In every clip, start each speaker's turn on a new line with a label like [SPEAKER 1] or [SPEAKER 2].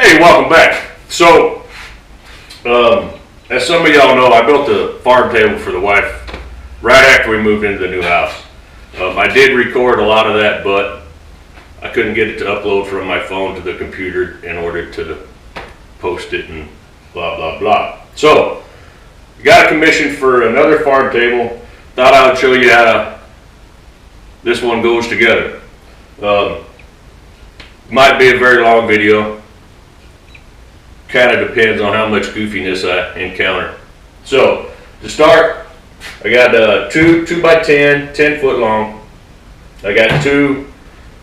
[SPEAKER 1] Hey, welcome back. So, as some of y'all know, I built a farm table for the wife right after we moved into the new house. I did record a lot of that, but I couldn't get it to upload from my phone to the computer in order to post it and blah, blah, blah. So, got a commission for another farm table. Thought I would show you how this one goes together. Might be a very long video. Kind of depends on how much goofiness I encounter. So, to start, I got two 2x10, 10 foot long. I got two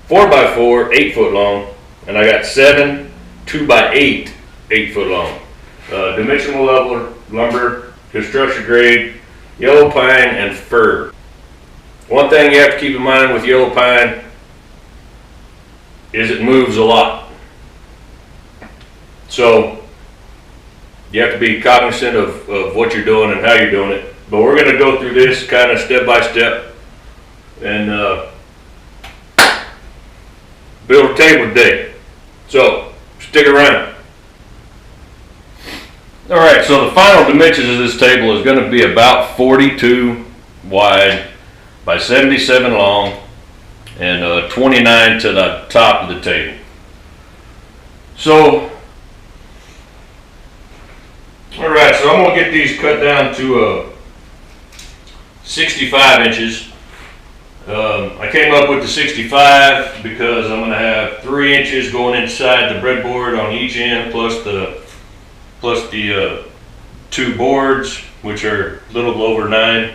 [SPEAKER 1] 4x4, 8 foot long. And I got seven 2x8, 8 foot long. Dimensional lumber, construction grade, yellow pine, and fir. One thing you have to keep in mind with yellow pine is it moves a lot. So you have to be cognizant of what you're doing and how you're doing it. But we're going to go through this kind of step by step and build a table today. So stick around. Alright, so the final dimensions of this table is going to be about 42 wide by 77 long and 29 to the top of the table. So, alright, so I'm going to get these cut down to 65 inches. I came up with the 65 because I'm going to have 3 inches going inside the breadboard on each end, plus the two boards, which are a little over 9.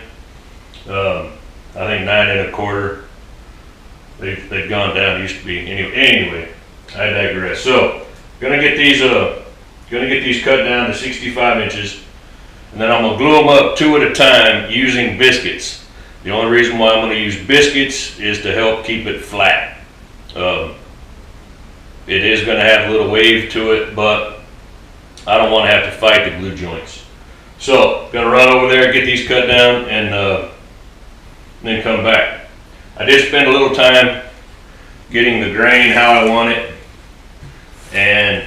[SPEAKER 1] I think 9 1/4. They've gone down. Used to be anyway. I digress. So, gonna get these cut down to 65 inches, and then I'm gonna glue them up 2 at a time using biscuits. The only reason why I'm gonna use biscuits is to help keep it flat. It is gonna have a little wave to it, but I don't want to have to fight the glue joints. So, gonna run over there, get these cut down, and then come back. I did spend a little time getting the grain how I want it, and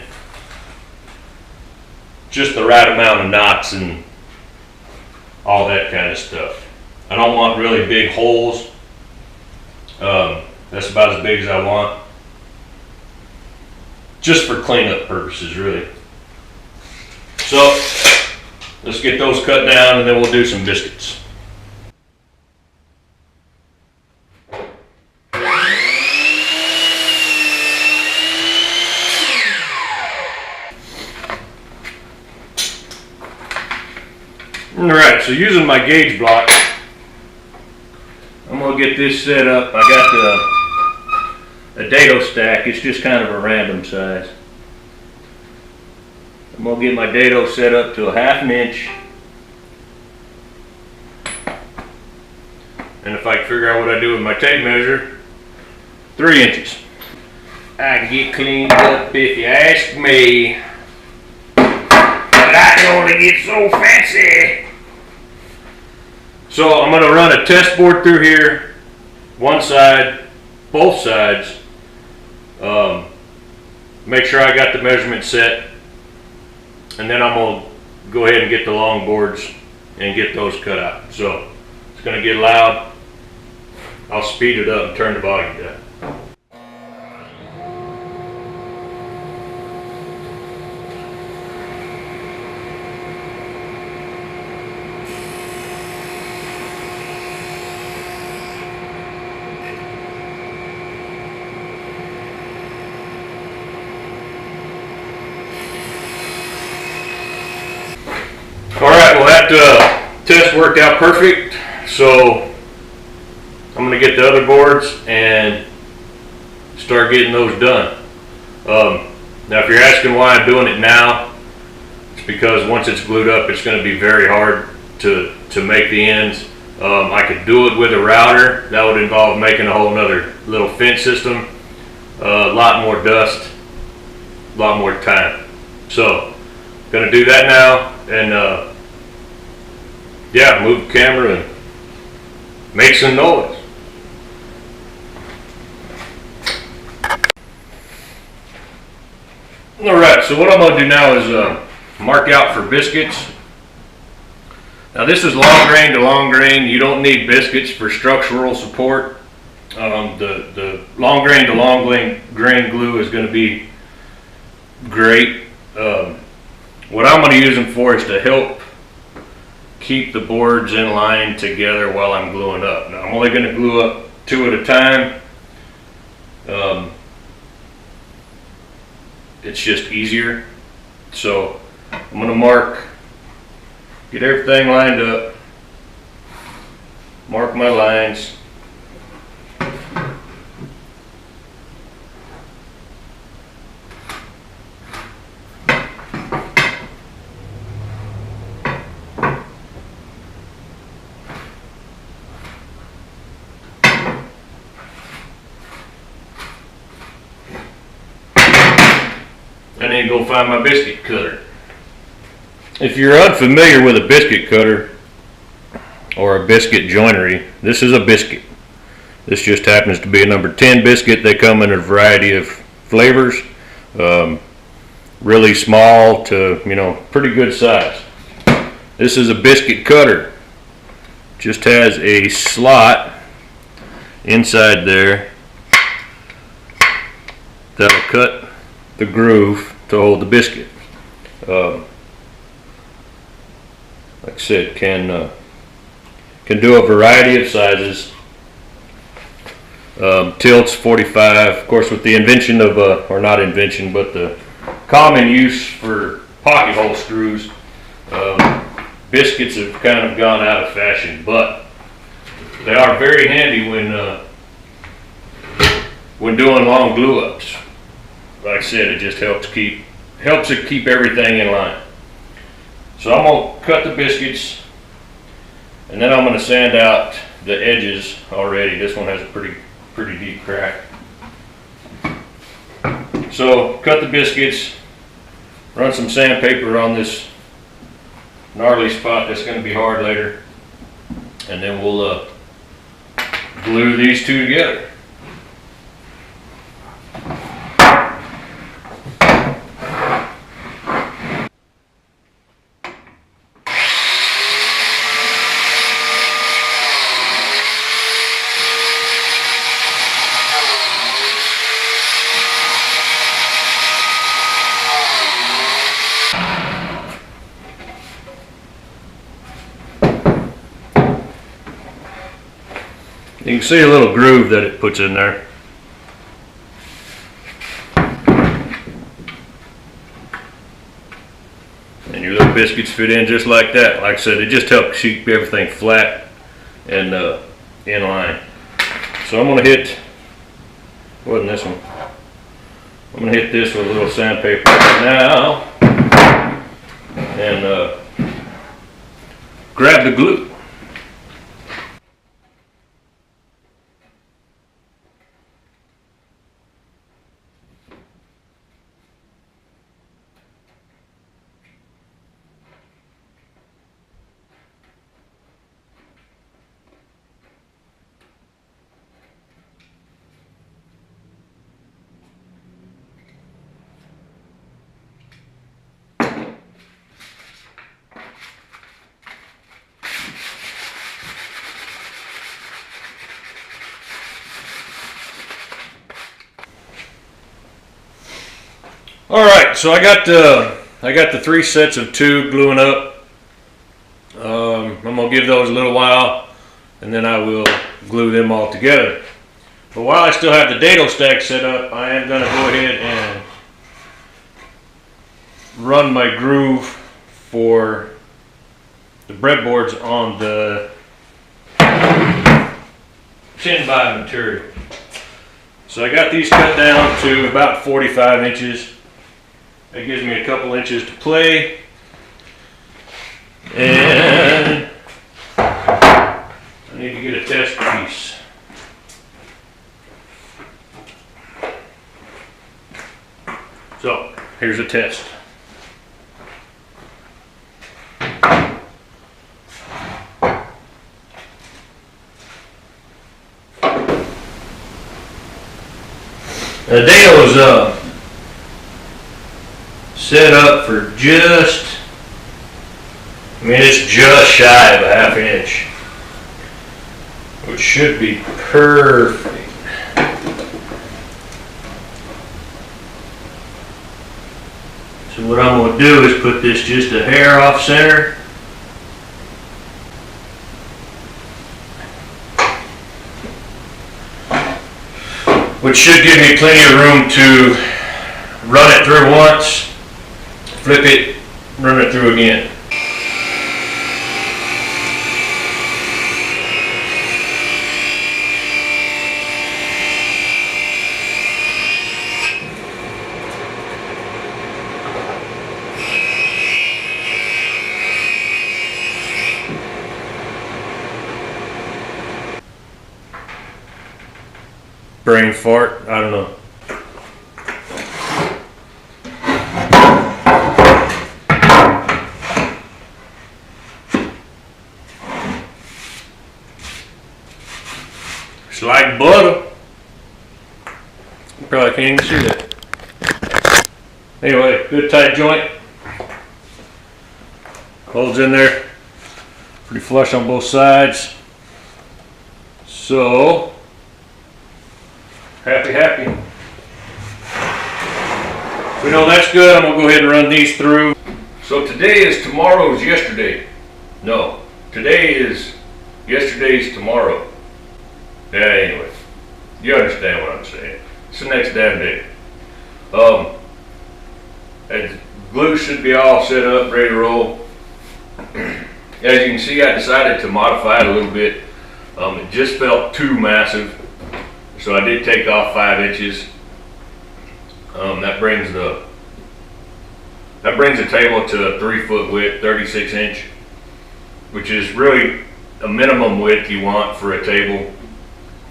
[SPEAKER 1] just the right amount of knots and all that kind of stuff. I don't want really big holes. That's about as big as I want. Just for cleanup purposes, really. So, let's get those cut down and then we'll do some biscuits. Alright, so using my gauge block, I'm going to get this set up. I got a Dado stack. It's just kind of a random size. I'm going to get my Dado set up to a 1/2 inch. And if I can figure out what I do with my tape measure, 3 inches. I can get cleaned up if you ask me. But I can only get so fancy. So I'm going to run a test board through here, one side, both sides. Make sure I got the measurement set, and then I'm going to go ahead and get the long boards and get those cut out. So it's going to get loud. I'll speed it up and turn the volume down. Alright, well that test worked out perfect, so I'm going to get the other boards and start getting those done. Now if you're asking why I'm doing it now, it's because once it's glued up it's going to be very hard to make the ends. I could do it with a router. That would involve making a whole nother little fence system, a lot more dust, a lot more time. So going to do that now, and yeah, move the camera and make some noise. Alright, so what I'm going to do now is mark out for biscuits. Now this is long grain to long grain. You don't need biscuits for structural support. The long grain to long grain glue is going to be great. What I'm going to use them for is to help keep the boards in line together while I'm gluing up. Now I'm only going to glue up 2 at a time. It's just easier. So I'm going to mark, get everything lined up, mark my lines. I need to go find my biscuit cutter. If you're unfamiliar with a biscuit cutter or a biscuit joinery, this is a biscuit. This just happens to be a number 10 biscuit. They come in a variety of flavors, really small to, you know, pretty good size. This is a biscuit cutter. Just has a slot inside there that'll cut the groove to hold the biscuit. Like I said, can do a variety of sizes. Tilts 45. Of course, with the invention of or not invention, but the common use for pocket hole screws, biscuits have kind of gone out of fashion, but they are very handy when doing long glue ups. Like I said, it just helps it keep everything in line. So I'm going to cut the biscuits, and then I'm going to sand out the edges already. This one has a pretty deep crack. So cut the biscuits, run some sandpaper on this gnarly spot that's going to be hard later, and then we'll glue these two together. You can see a little groove that it puts in there. And your little biscuits fit in just like that. Like I said, it just helps keep everything flat and in line. So I'm going to hit, wasn't this one? I'm going to hit this with a little sandpaper now and grab the glue. All right, so I got the 3 sets of 2 gluing up. I'm gonna give those a little while, and then I will glue them all together. But while I still have the dado stack set up, I am gonna go ahead and run my groove for the breadboards on the 10x material. So I got these cut down to about 45 inches. That gives me a couple inches to play. And I need to get a test piece. So here's a test. The Dado's set up for just, I mean, it's just shy of a ½ inch, which should be perfect. So what I'm going to do is put this just a hair off center. Which should give me plenty of room to run it through once, flip it, run it through again. Brain fart, I don't know. It's like butter. You probably can't even see that. Anyway, good tight joint. Holds in there. Pretty flush on both sides. So, happy. We know that's good. I'm gonna go ahead and run these through. So today is tomorrow's yesterday. No, today is yesterday's tomorrow. Yeah, anyway, you understand what I'm saying. It's the next damn day. And glue should be all set up, ready to roll. As you can see, I decided to modify it a little bit. It just felt too massive. So I did take off 5 inches. That brings the table to a 3-foot width, 36 inch, which is really a minimum width you want for a table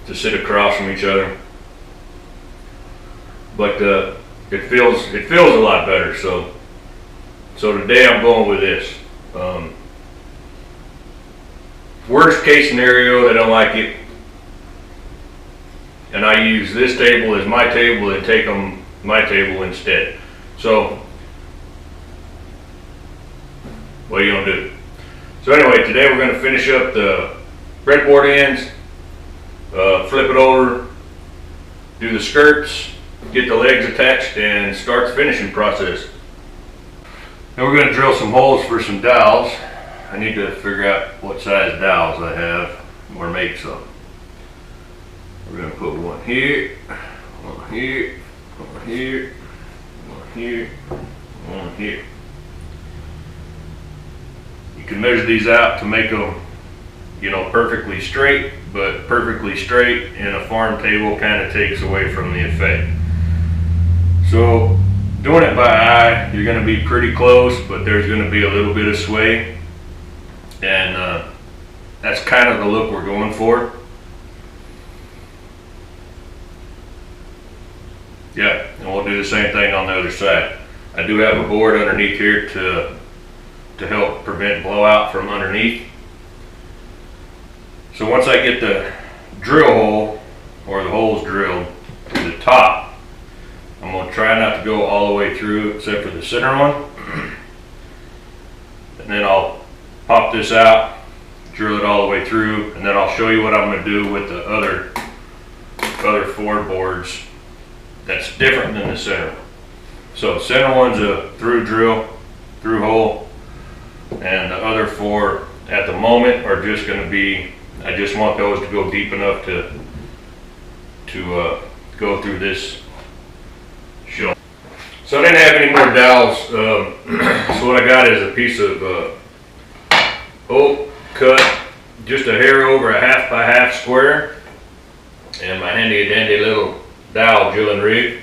[SPEAKER 1] to sit across from each other. But it feels a lot better. So today I'm going with this. Worst case scenario, they don't like it, and I use this table as my table and take them my table instead. So what are you gonna do? So anyway, today we're gonna finish up the breadboard ends, flip it over, do the skirts, get the legs attached, and start the finishing process. Now we're gonna drill some holes for some dowels. I need to figure out what size dowels I have or make some. We're gonna put one here, one here, one here, one here, one here. You can measure these out to make them, you know, perfectly straight, but perfectly straight in a farm table kind of takes away from the effect. So doing it by eye, you're gonna be pretty close, but there's gonna be a little bit of sway. And that's kind of the look we're going for. Yeah, and we'll do the same thing on the other side. I do have a board underneath here to help prevent blowout from underneath. So once I get the drill hole, or the holes drilled to the top, I'm going to try not to go all the way through except for the center one. And then I'll pop this out, drill it all the way through, and then I'll show you what I'm going to do with the other 4 boards that's different than the center one. So the center one's a through drill, through hole, and the other 4 at the moment are just going to be, I just want those to go deep enough to go through this shelf. So I didn't have any more dowels, so what I got is a piece of oak cut just a hair over a 1/2 by 1/2 square, and my handy dandy little dowel drilling rig.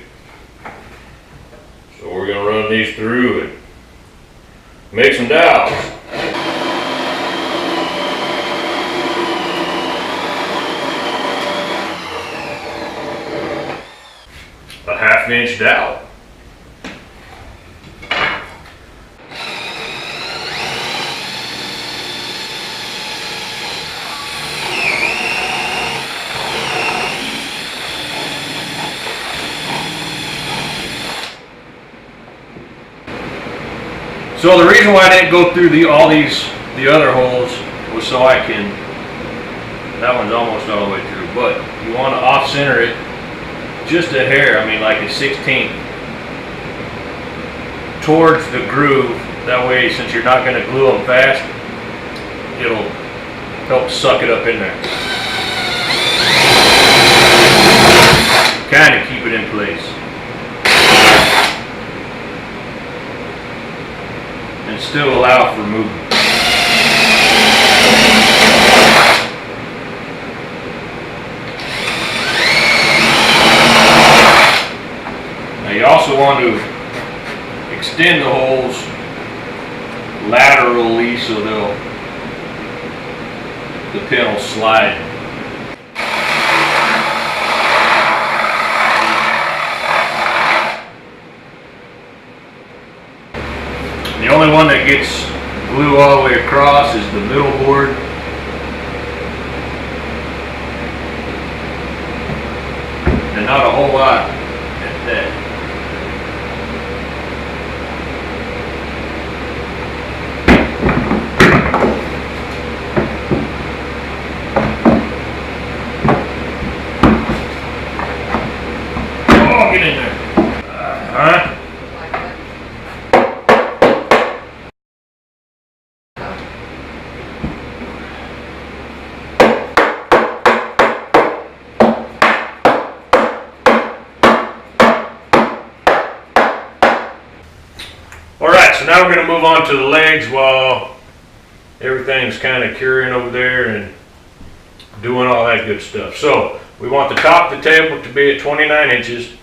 [SPEAKER 1] So we're going to run these through and make some dowels. A 1/2 inch dowel. So the reason why I didn't go through the other holes was so I can, that one's almost all the way through, but you want to off center it just a hair, I mean like a 16th towards the groove. That way, since you're not going to glue them fast, it'll help suck it up in there. Kind of keep it in place. And still allow for movement. Now you also want to extend the holes laterally so the pin will slide. The only one that gets glue all the way across is the middle board. And not a whole lot at that. Oh, get in there. Huh? So now we're going to move on to the legs while everything's kind of curing over there and doing all that good stuff. So we want the top of the table to be at 29 inches.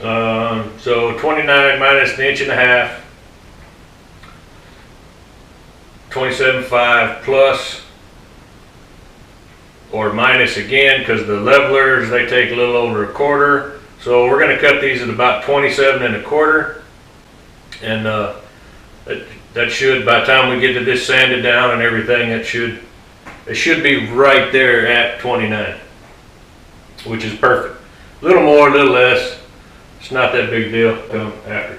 [SPEAKER 1] So 29 minus an inch and a half, 27.5 plus or minus again, because the levelers, they take a little over a quarter. So we're going to cut these at about 27 1/4. And that should, by the time we get to this sanded down and everything, it should be right there at 29, which is perfect. A little more, a little less, it's not that big deal. Come after.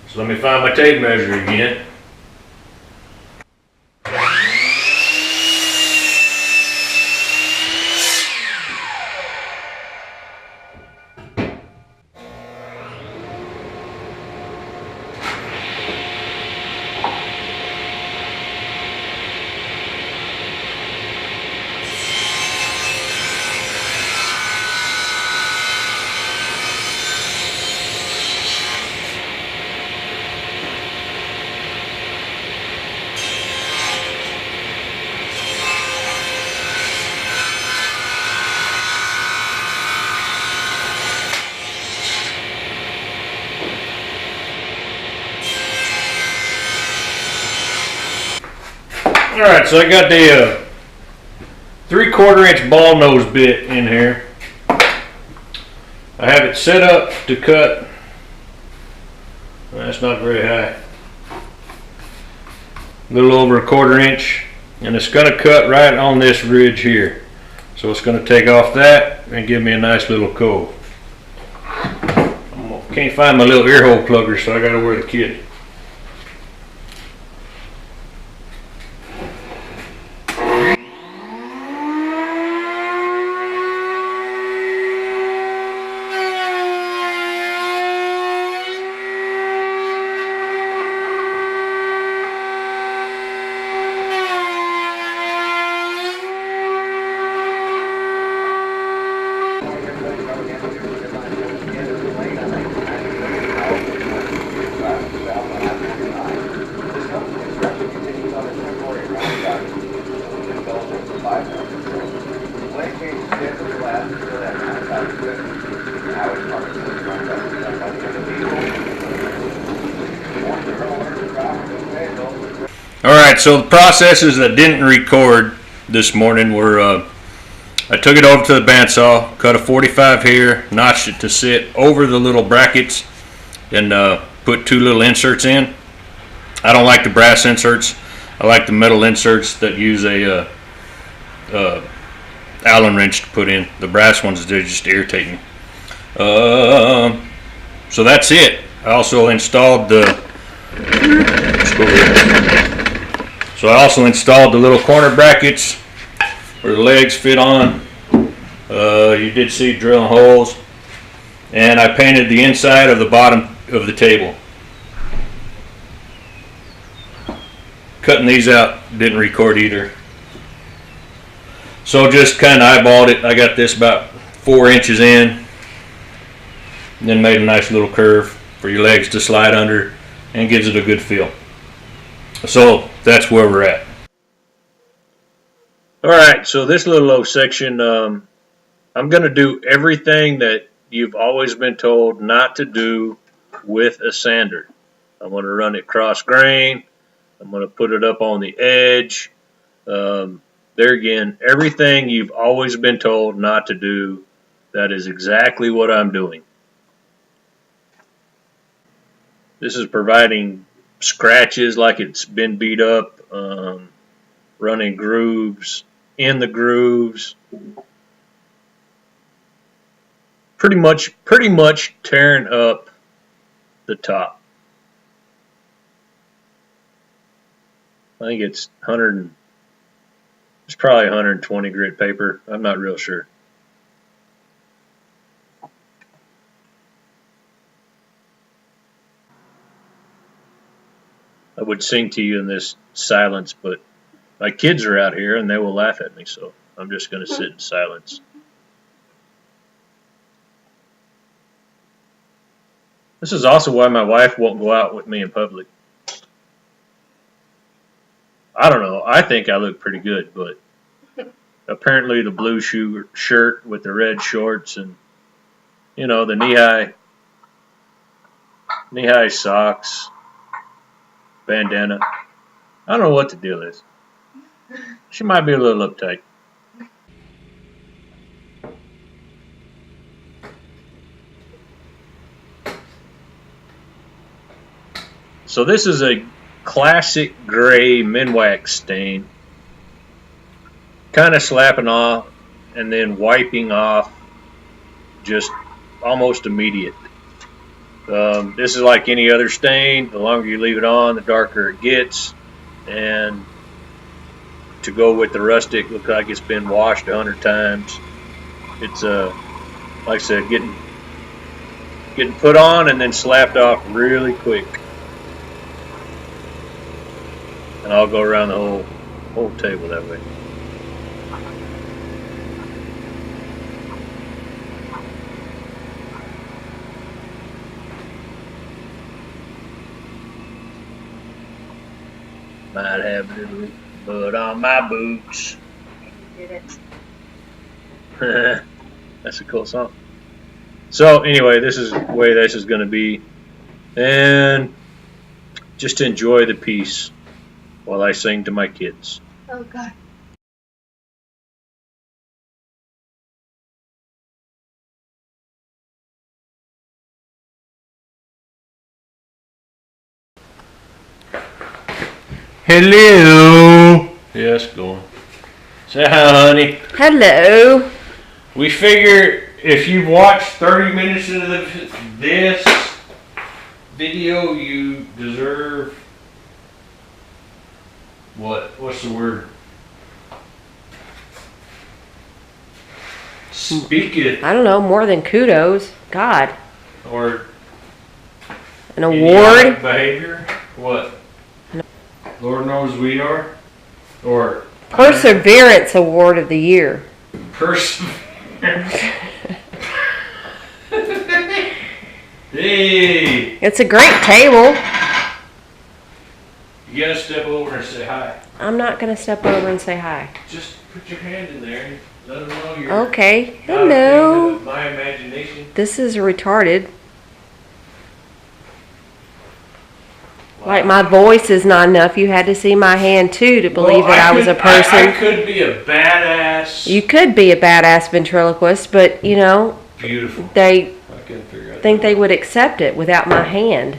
[SPEAKER 1] So let me find my tape measure again. Alright, so I got the 3/4 inch ball nose bit in here. I have it set up to cut, that's not very high, a little over 1/4 inch, and it's going to cut right on this ridge here. So it's going to take off that and give me a nice little cove. Can't find my little ear hole plugger, so I got to wear the kit. Alright, so the processes that didn't record this morning were, I took it over to the bandsaw, cut a 45 here, notched it to sit over the little brackets, and put 2 little inserts in. I don't like the brass inserts. I like the metal inserts that use a Allen wrench to put in. The brass ones, they just irritate me. So that's it. I also installed the go here. So I also installed the little corner brackets where the legs fit on. You did see drilling holes. And I painted the inside of the bottom of the table. Cutting these out didn't record either. So just kind of eyeballed it. I got this about 4 inches in. And then made a nice little curve for your legs to slide under and gives it a good feel. So that's where we're at. Alright, so this little old section, I'm going to do everything that you've always been told not to do with a sander. I'm going to run it cross grain. I'm going to put it up on the edge. There again, everything you've always been told not to do, that is exactly what I'm doing. This is providing scratches like it's been beat up, running grooves in the grooves, pretty much tearing up the top. I think it's it's probably 120 grit paper. I'm not real sure. I would sing to you in this silence, but my kids are out here and they will laugh at me, so I'm just going to sit in silence. This is also why my wife won't go out with me in public. I don't know. I think I look pretty good, but apparently the blue shirt with the red shorts and, you know, the knee-high socks, bandana. I don't know what the deal is. She might be a little uptight. So this is a classic gray Minwax stain. Kind of slapping off and then wiping off just almost immediate. This is like any other stain. The longer you leave it on, the darker it gets. And to go with the rustic, looks like it's been washed 100 times. It's like I said, getting put on and then slapped off really quick. And I'll go around the whole table that way. Might have a little mud on my boots.
[SPEAKER 2] Did it.
[SPEAKER 1] That's a cool song. So anyway, this is the way this is going to be. And just enjoy the piece while I sing to my kids.
[SPEAKER 2] Oh, God.
[SPEAKER 1] Hello. Yes, go on. Say hi, honey.
[SPEAKER 2] Hello.
[SPEAKER 1] We figure if you've watched 30 minutes into this video, you deserve what's the word? Speak it.
[SPEAKER 2] I don't know, more than kudos. God.
[SPEAKER 1] Or
[SPEAKER 2] an award.
[SPEAKER 1] Behavior. What? Lord knows we are. Or
[SPEAKER 2] Perseverance Award of the Year.
[SPEAKER 1] Perseverance. Hey.
[SPEAKER 2] It's a great table.
[SPEAKER 1] You gotta step over and say hi.
[SPEAKER 2] I'm not going to step over and say hi.
[SPEAKER 1] Just put your hand in there and let them know you're
[SPEAKER 2] Okay.
[SPEAKER 1] not a
[SPEAKER 2] Hello.
[SPEAKER 1] figment of my imagination.
[SPEAKER 2] This is retarded. Like my voice is not enough. You had to see my hand too to believe that I was a person.
[SPEAKER 1] I could be a badass.
[SPEAKER 2] You could be a badass ventriloquist, but you know,
[SPEAKER 1] Beautiful.
[SPEAKER 2] they
[SPEAKER 1] I couldn't figure out.
[SPEAKER 2] think they would accept it without my hand.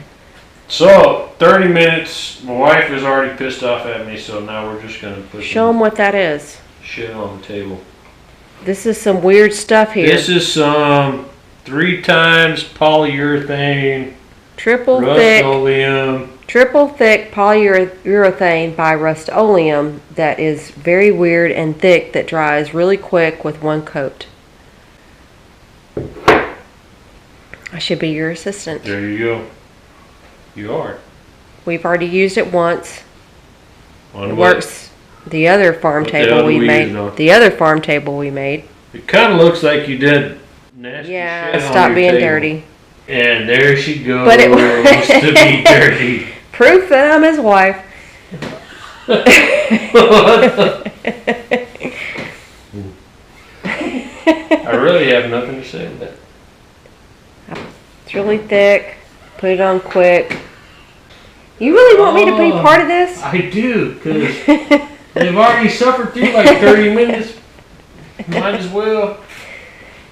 [SPEAKER 1] So 30 minutes. My wife is already pissed off at me, so now we're just gonna put
[SPEAKER 2] Show them what that is.
[SPEAKER 1] shit on the table.
[SPEAKER 2] This is some weird stuff here.
[SPEAKER 1] This is some 3 times polyurethane,
[SPEAKER 2] Triple thick.
[SPEAKER 1] Rust-Oleum,
[SPEAKER 2] triple thick polyurethane by Rust-Oleum that is very weird and thick that dries really quick with one coat. I should be your assistant.
[SPEAKER 1] There you go. You are.
[SPEAKER 2] We've already used it once.
[SPEAKER 1] On
[SPEAKER 2] It
[SPEAKER 1] what?
[SPEAKER 2] works. The other farm
[SPEAKER 1] What
[SPEAKER 2] table
[SPEAKER 1] the
[SPEAKER 2] we
[SPEAKER 1] other we
[SPEAKER 2] made.
[SPEAKER 1] used on?
[SPEAKER 2] The other farm table we made.
[SPEAKER 1] It kind of looks like you did nasty
[SPEAKER 2] Yeah,
[SPEAKER 1] shit on
[SPEAKER 2] stop
[SPEAKER 1] your
[SPEAKER 2] being
[SPEAKER 1] table.
[SPEAKER 2] dirty.
[SPEAKER 1] And there she goes.
[SPEAKER 2] But it
[SPEAKER 1] to be dirty.
[SPEAKER 2] Proof that I'm his wife.
[SPEAKER 1] I really have nothing to say to that.
[SPEAKER 2] It's really thick. Put it on quick. You really want me to be part of this?
[SPEAKER 1] I do, because they've already suffered through like 30 minutes. Might as well.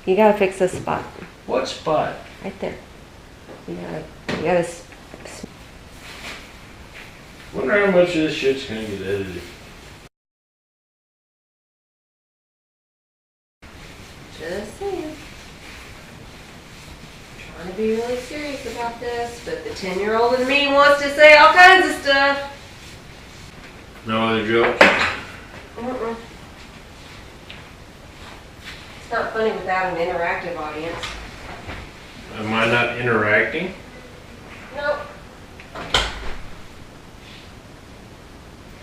[SPEAKER 2] You gotta fix this spot.
[SPEAKER 1] What spot?
[SPEAKER 2] Right there. You gotta
[SPEAKER 1] Wonder how much of this shit's gonna get edited.
[SPEAKER 2] just saying. Trying to be really serious about this, but the 10-year-old in me wants to say all kinds of stuff.
[SPEAKER 1] No other jokes?
[SPEAKER 2] Mm-mm. It's not funny without an interactive audience.
[SPEAKER 1] Am I not interacting?
[SPEAKER 2] Nope.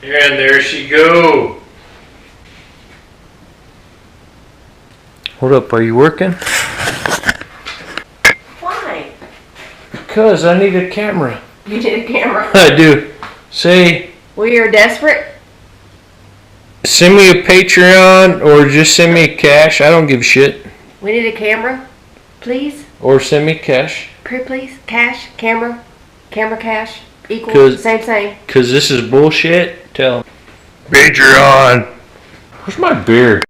[SPEAKER 1] And there she go. What up, are you working?
[SPEAKER 2] Why?
[SPEAKER 1] Because I need a camera.
[SPEAKER 2] You need a camera.
[SPEAKER 1] I do. Say,
[SPEAKER 2] We are desperate.
[SPEAKER 1] send me a Patreon or just send me cash. I don't give a shit.
[SPEAKER 2] We need a camera, please.
[SPEAKER 1] Or send me cash.
[SPEAKER 2] Please. Cash, camera, cash, equal,
[SPEAKER 1] 'Cause-
[SPEAKER 2] same.
[SPEAKER 1] Because this is bullshit. Tell 'em. Patreon. Where's my beer?